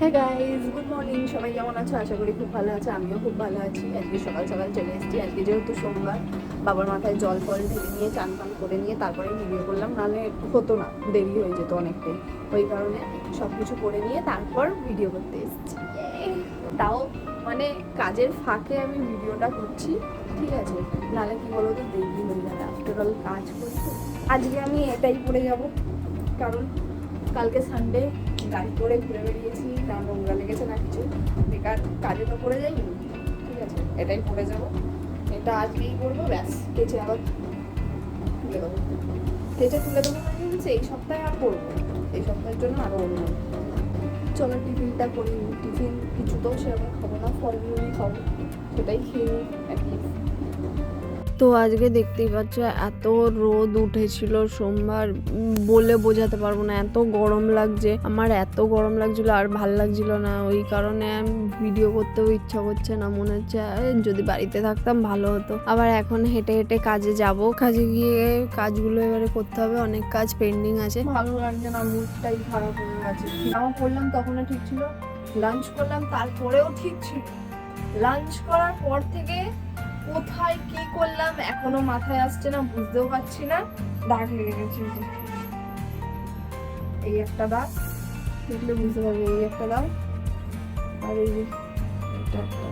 হ্যাঁ guys, good morning. সবাই কেমন আছো? আশা করি খুব ভালো আছে। আমিও খুব ভালো আছি। আজকে সকাল সকাল চলে এসেছি। আজকে যেহেতু সোমবার, বাবার মাথায় জল ফল ঢেলে নিয়ে চান পান করে নিয়ে তারপরে ভিডিও করলাম, নাহলে হতো না, দেরি হয়ে যেত অনেকটাই। ওই কারণে সব কিছু করে নিয়ে তারপর ভিডিও করতে এসেছি। তাও মানে কাজের ফাঁকে আমি ভিডিওটা করছি, ঠিক আছে? নাহলে কি বলো তো, দেরি হয়ে যাবে। আফটার অল কাজ করি তো। আজকে আমি এটাই পরে যাব, কারণ কালকে সানডে গাড়ি করে ঘুরে বেরিয়েছি, না নোংরা লেগেছে না কিছু, বেকার কাজে তো করে যাইনি, ঠিক আছে? এটাই পরে যাব, এটা আজকেই করবো, ব্যাস। কেচে আবার তুলে দেবো, কেচে তুলে দেবো মানে হচ্ছে এই সপ্তাহে আর করবো, এই সপ্তাহের জন্য আরও অন্য। চলো টিফিনটা করি। টিফিন কিছু তো সেরকম খাবো না, ফলমূলই খাবো, সেটাই খেয়ে নিই অ্যাটলিস্ট। তো আজকে দেখতেই পাচ্ছ এত রোদ উঠেছিল সোমবার, বলে বোঝাতে পারবো না, এত গরম লাগছে। আমার এত গরম লাগছিল আর ভাল লাগছিল না, ওই কারণে ভিডিও করতেও ইচ্ছা করছে না। মনে হচ্ছে যদি বাড়িতে থাকতাম ভালো হতো। আবার এখন হেঁটে হেঁটে কাজে যাব, কাজে গিয়ে কাজগুলো এবারে করতে হবে, অনেক কাজ পেন্ডিং আছে। ভালো লাগছে না, মুডটাই খারাপ হয়ে গেছে। জামা পরলাম তখনও ঠিক ছিল, লাঞ্চ করলাম তারপরেও ঠিক ছিল, লাঞ্চ করার পর থেকে কোথায় কি করলাম এখনো মাথায় আসছে না, বুঝতেও পারছি না। দাগ লেগে গেছে, এই একটা দাগ, দেখলে বুঝতে পারবে, এই একটা দাগ, আর এই যে এটা একটা।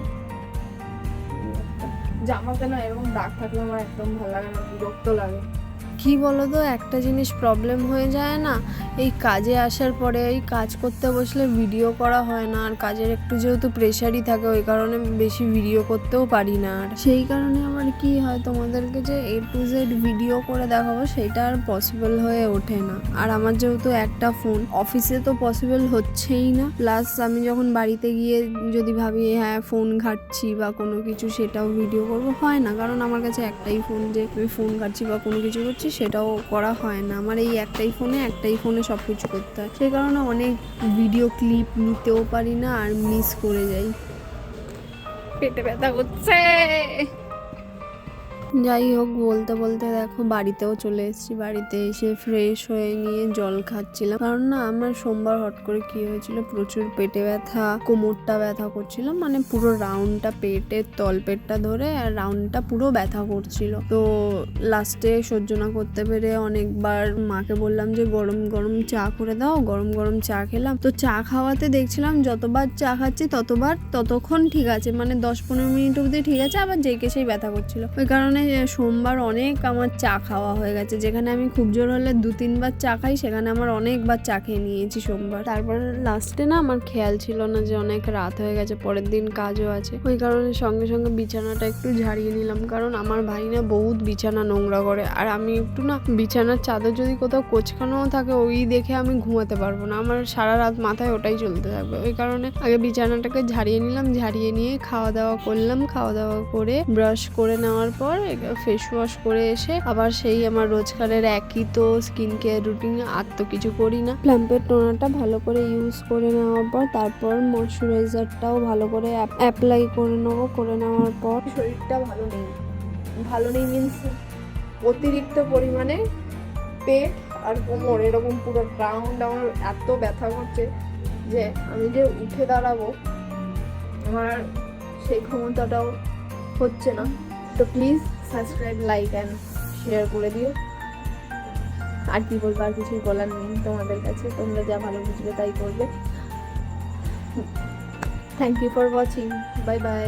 জামাতে না এরকম দাগ থাকলে আমার একদম ভালো লাগে না, বিরক্ত লাগে। কি বলতো, একটা জিনিস প্রবলেম হয়ে যায় না, এই কাজে আসার পরে এই কাজ করতে বসলে ভিডিও করা হয় না, আর কাজের একটু যেহেতু প্রেশারই থাকে, ওই কারণে বেশি ভিডিও করতেও পারি না। আর সেই কারণে আমার কি হয়, তোমাদেরকে যে A to Z ভিডিও করে দেখাবো সেটা আর পসিবল হয়ে ওঠে না। আর আমার যেহেতু একটা ফোন, অফিসে তো পসিবল হচ্ছেই না, প্লাস আমি যখন বাড়িতে গিয়ে যদি ভাবি হ্যাঁ ফোন ঘাঁটছি বা কোনো কিছু, সেটাও ভিডিও করবো, হয় না, কারণ আমার কাছে একটাই ফোন, যে আমি ফোন ঘাঁটছি বা কোনো কিছু করছি সেটাও করা হয় না। আমার এই একটাই ফোনে সব কিছু করতে হয়, সেই কারণে অনেক ভিডিও ক্লিপ নিতেও পারি না আর মিস করে যাই। পেটে ব্যথা করছে। যাই হোক, বলতে বলতে দেখো বাড়িতেও চলে এসেছি। বাড়িতে এসে ফ্রেশ হয়ে নিয়ে জল খাচ্ছিলাম, কারণ না আমার সোমবার হট করে কি হয়েছিল, প্রচুর পেটে ব্যথা, কোমরটা ব্যথা করছিল, মানে পুরো রাউন্ডটা, পেটের তলপেটটা ধরে আর রাউন্ডটা পুরো ব্যথা করছিল। তো লাস্টে সহ্য না করতে পেরে অনেকবার মাকে বললাম যে গরম গরম চা করে দাও, গরম গরম চা খেলাম। তো চা খাওয়াতে দেখছিলাম যতবার চা খাচ্ছি ততক্ষণ ঠিক আছে, মানে 10-15 মিনিট অবধি ঠিক আছে, আবার যেকে সেই ব্যথা করছিল। ওই কারণে সোমবার অনেক আমার চা খাওয়া হয়ে গেছে, যেখানে আমি খুব জোর হলে 2-3 বার চা খাই, সেখানে আমার অনেকবার চা খেয়ে নিয়েছি সোমবার। তারপর লাস্টে না আমার খেয়াল ছিল না যে অনেক রাত হয়ে গেছে, পরের দিন কাজও আছে, ওই কারণে সঙ্গে সঙ্গে বিছানাটা একটু ঝাড়িয়ে নিলাম, কারণ আমার ভাই না বহুত বিছানা নোংরা করে, আর আমি একটু না বিছানার চাদর যদি কোথাও কোচকানোও থাকে, ওই দেখে আমি ঘুমাতে পারবো না, আমার সারা রাত মাথায় ওটাই চলতে থাকবে। ওই কারণে আগে বিছানাটাকে ঝাড়িয়ে নিলাম, ঝাড়িয়ে নিয়ে খাওয়া দাওয়া করলাম, খাওয়া দাওয়া করে ব্রাশ করে নেওয়ার পর ফেস ওয়াশ করে এসে আবার সেই আমার রোজকারের একই তো স্কিন কেয়ার রুটিন, আর তো কিছু করি না। প্লাম্পের টোনারটা ভালো করে ইউজ করে নেওয়ার পর তারপর ময়শ্চারাইজারটাও ভালো করে অ্যাপ্লাই করে নেবো। করে নেওয়ার পর শরীরটা ভালো নেই মিন্স অতিরিক্ত পরিমাণে পেট আর কোমর এরকম পুরো রাউন্ড আমার এত ব্যথা করছে যে আমি যে উঠে দাঁড়াবো আমার সেই ক্ষমতাটাও হচ্ছে না। তো please subscribe, like and share করে দিও। আর কি বলবো, আর কিছুই বলার নেই তোমাদের কাছে, তোমরা যা ভালো বুঝবে তাই করবে। Thank you for watching, bye by.